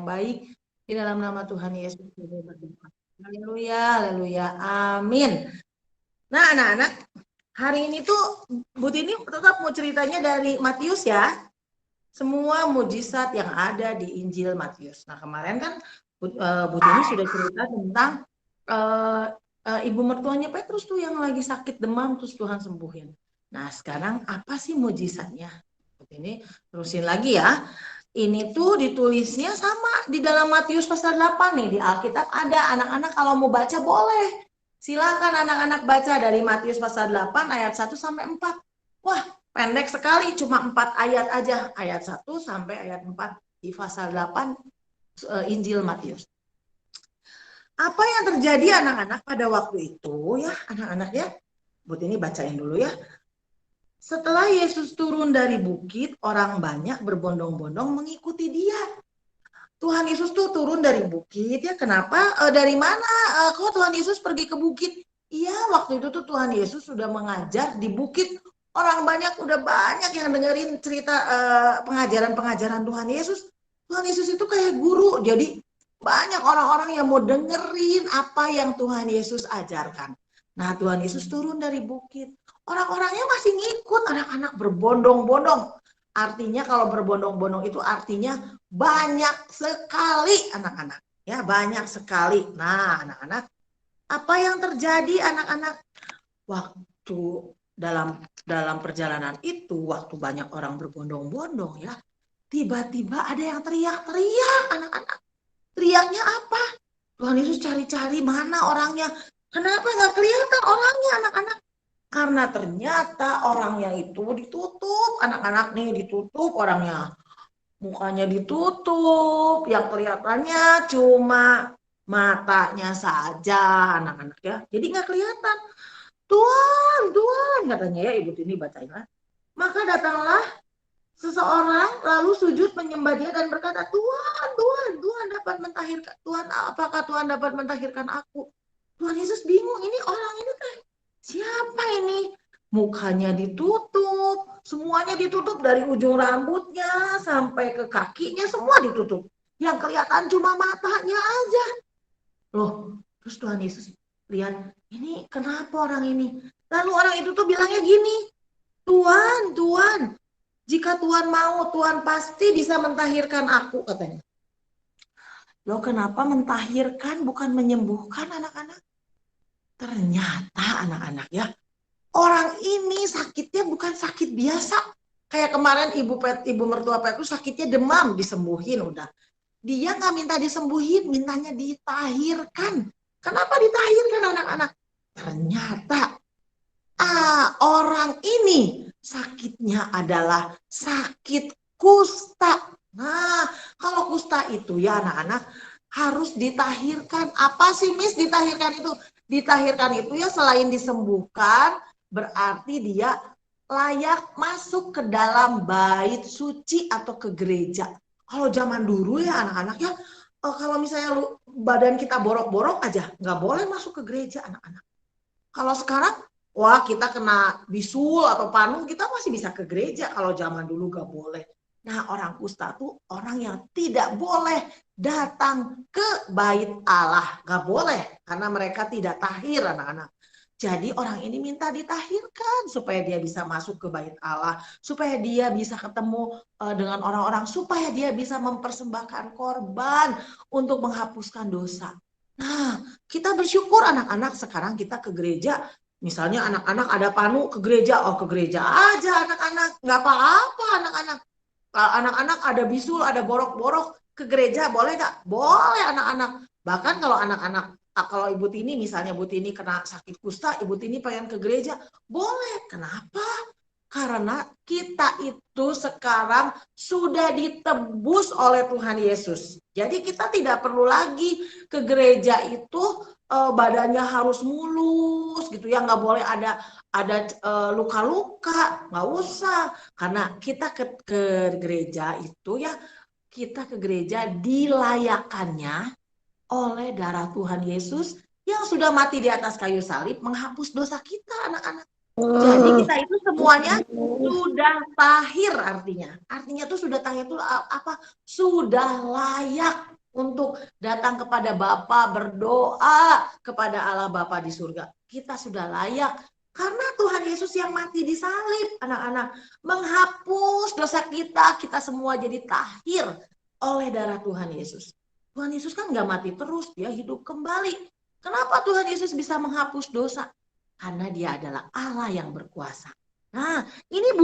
baik. Di dalam nama Tuhan Yesus kami berdoa. Haleluya, haleluya, amin. Nah anak-anak, hari ini tuh Bu Tini tetap mau ceritanya dari Matius ya. Semua mujizat yang ada di Injil Matius. Nah kemarin kan Bu Tini sudah cerita tentang ibu mertuanya Petrus tuh yang lagi sakit demam terus Tuhan sembuhin. Nah sekarang apa sih mujizatnya? Bu Tini terusin lagi ya. Ini tuh ditulisnya sama di dalam Matius pasal 8 nih di Alkitab ada. Anak-anak kalau mau baca boleh. Silakan anak-anak baca dari Matius pasal 8 ayat 1 sampai 4. Wah, pendek sekali cuma 4 ayat aja. Ayat 1 sampai ayat 4 di pasal 8 Injil Matius. Apa yang terjadi anak-anak pada waktu itu ya, anak-anak ya. Buat ini bacain dulu ya. Setelah Yesus turun dari bukit, orang banyak berbondong-bondong mengikuti dia. Tuhan Yesus tuh turun dari bukit ya. Kenapa? Dari mana? Kok Tuhan Yesus pergi ke bukit? Iya, waktu itu tuh Tuhan Yesus sudah mengajar di bukit. Orang udah banyak yang dengerin cerita pengajaran-pengajaran Tuhan Yesus. Tuhan Yesus itu kayak guru. Jadi banyak orang-orang yang mau dengerin apa yang Tuhan Yesus ajarkan. Nah, Tuhan Yesus turun dari bukit. Orang-orangnya masih ngikut, anak-anak berbondong-bondong. Artinya kalau berbondong-bondong itu artinya banyak sekali anak-anak. Ya, banyak sekali. Nah, anak-anak, apa yang terjadi anak-anak? Waktu dalam perjalanan itu, waktu banyak orang berbondong-bondong ya, tiba-tiba ada yang teriak-teriak anak-anak. Teriaknya apa? Tuhan Yesus cari-cari mana orangnya. Kenapa nggak kelihatan orangnya anak-anak? Karena ternyata orangnya itu ditutup, anak-anak nih ditutup orangnya. Mukanya ditutup, yang kelihatannya cuma matanya saja anak-anak ya. Jadi nggak kelihatan. Tuhan, katanya ya Ibu Tini bacain. Maka datanglah seseorang lalu sujud menyembah dia dan berkata, Tuhan dapat mentahirkan. Tuhan, apakah Tuhan dapat mentahirkan aku? Tuhan Yesus bingung, ini orang ini kan siapa ini? Mukanya ditutup, semuanya ditutup dari ujung rambutnya sampai ke kakinya semua ditutup. Yang kelihatan cuma matanya aja. Loh, terus Tuhan Yesus lihat, ini kenapa orang ini? Lalu orang itu tuh bilangnya gini, Tuhan, jika Tuhan mau, Tuhan pasti bisa mentahirkan aku, katanya. Loh, kenapa mentahirkan bukan menyembuhkan anak-anak? Ternyata anak-anak ya, orang ini sakitnya bukan sakit biasa. Kayak kemarin ibu mertua Petrus sakitnya demam, disembuhin udah. Dia nggak minta disembuhin, mintanya ditahirkan. Kenapa ditahirkan anak-anak? Ternyata orang ini sakitnya adalah sakit kusta. Nah, kalau kusta itu ya anak-anak harus ditahirkan. Apa sih Miss ditahirkan itu? Ditahirkan itu ya selain disembuhkan, berarti dia layak masuk ke dalam bait suci atau ke gereja. Kalau zaman dulu ya anak-anak ya, kalau misalnya badan kita borok-borok aja, nggak boleh masuk ke gereja anak-anak. Kalau sekarang, wah kita kena bisul atau panung, kita masih bisa ke gereja. Kalau zaman dulu nggak boleh. Nah, orang kusta tuh orang yang tidak boleh datang ke bait Allah. Nggak boleh, karena mereka tidak tahir anak-anak. Jadi orang ini minta ditahirkan supaya dia bisa masuk ke bait Allah, supaya dia bisa ketemu dengan orang-orang, supaya dia bisa mempersembahkan korban untuk menghapuskan dosa. Nah, kita bersyukur anak-anak sekarang kita ke gereja. Misalnya anak-anak ada panu ke gereja, oh ke gereja aja anak-anak, nggak apa-apa anak-anak. Anak-anak ada bisul, ada borok-borok ke gereja, boleh nggak? Boleh anak-anak. Bahkan kalau anak-anak, kalau Ibu Tini misalnya Ibu Tini kena sakit kusta, Ibu Tini pengen ke gereja, boleh. Kenapa? Karena kita itu sekarang sudah ditebus oleh Tuhan Yesus. Jadi kita tidak perlu lagi ke gereja itu badannya harus mulus gitu ya, nggak boleh ada luka-luka, nggak usah. Karena kita ke gereja itu ya, kita ke gereja dilayakannya oleh darah Tuhan Yesus yang sudah mati di atas kayu salib menghapus dosa kita anak-anak. Jadi kita itu semuanya sudah tahir artinya. Artinya tuh sudah tahir itu apa? Sudah layak untuk datang kepada Bapa, berdoa kepada Allah Bapa di surga. Kita sudah layak karena Tuhan Yesus yang mati di salib, anak-anak, menghapus dosa kita. Kita semua jadi tahir oleh darah Tuhan Yesus. Tuhan Yesus kan nggak mati terus, dia hidup kembali. Kenapa Tuhan Yesus bisa menghapus dosa? Karena dia adalah Allah yang berkuasa. Nah, ini